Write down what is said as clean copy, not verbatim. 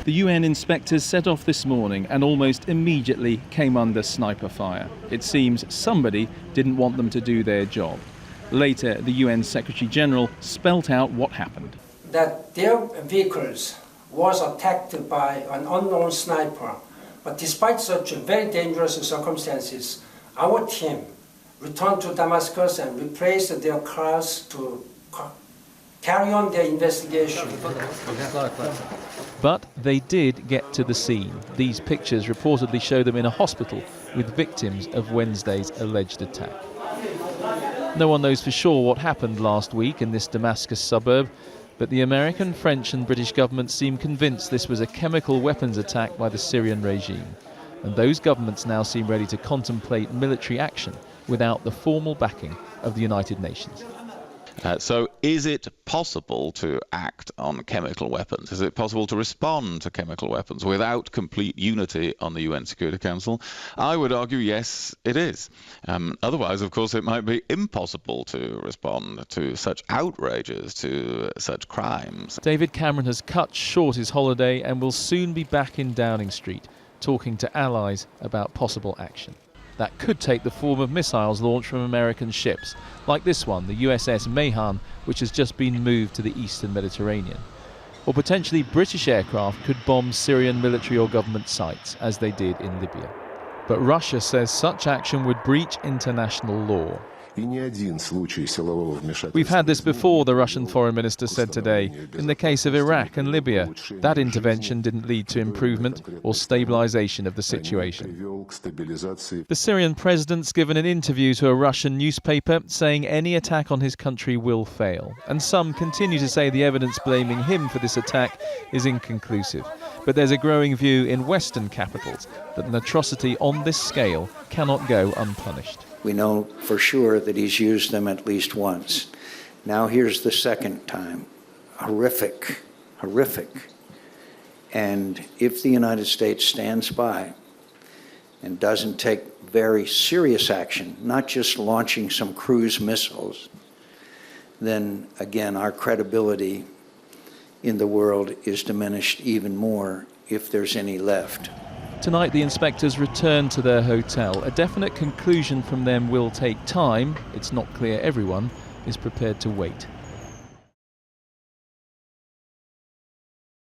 The UN inspectors set off this morning and almost immediately came under sniper fire. It seems somebody didn't want them to do their job. Later, the UN Secretary-General spelt out what happened. That their vehicles was attacked by an unknown sniper. But despite such very dangerous circumstances, our team returned to Damascus and replaced their cars to carry on their investigation. But they did get to the scene. These pictures reportedly show them in a hospital with victims of Wednesday's alleged attack. No one knows for sure what happened last week in this Damascus suburb, but the American, French and British governments seem convinced this was a chemical weapons attack by the Syrian regime. And those governments now seem ready to contemplate military action without the formal backing of the United Nations. So is it possible to act on chemical weapons? Is it possible to respond to chemical weapons without complete unity on the UN Security Council? I would argue yes, it is. Otherwise, of course, it might be impossible to respond to such outrages, to such crimes. David Cameron has cut short his holiday and will soon be back in Downing Street, talking to allies about possible action. That could take the form of missiles launched from American ships, like this one, the USS Mayhan, which has just been moved to the eastern Mediterranean. Or potentially British aircraft could bomb Syrian military or government sites, as they did in Libya. But Russia says such action would breach international law. We've had this before, the Russian foreign minister said today, in the case of Iraq and Libya. That intervention didn't lead to improvement or stabilization of the situation. The Syrian president's given an interview to a Russian newspaper saying any attack on his country will fail. And some continue to say the evidence blaming him for this attack is inconclusive. But there's a growing view in Western capitals that an atrocity on this scale cannot go unpunished. We know for sure that he's used them at least once. Now here's the second time. Horrific, horrific. And if the United States stands by and doesn't take very serious action, not just launching some cruise missiles, then again, our credibility in the world is diminished even more, if there's any left. Tonight, the inspectors return to their hotel. A definite conclusion from them will take time. It's not clear everyone is prepared to wait.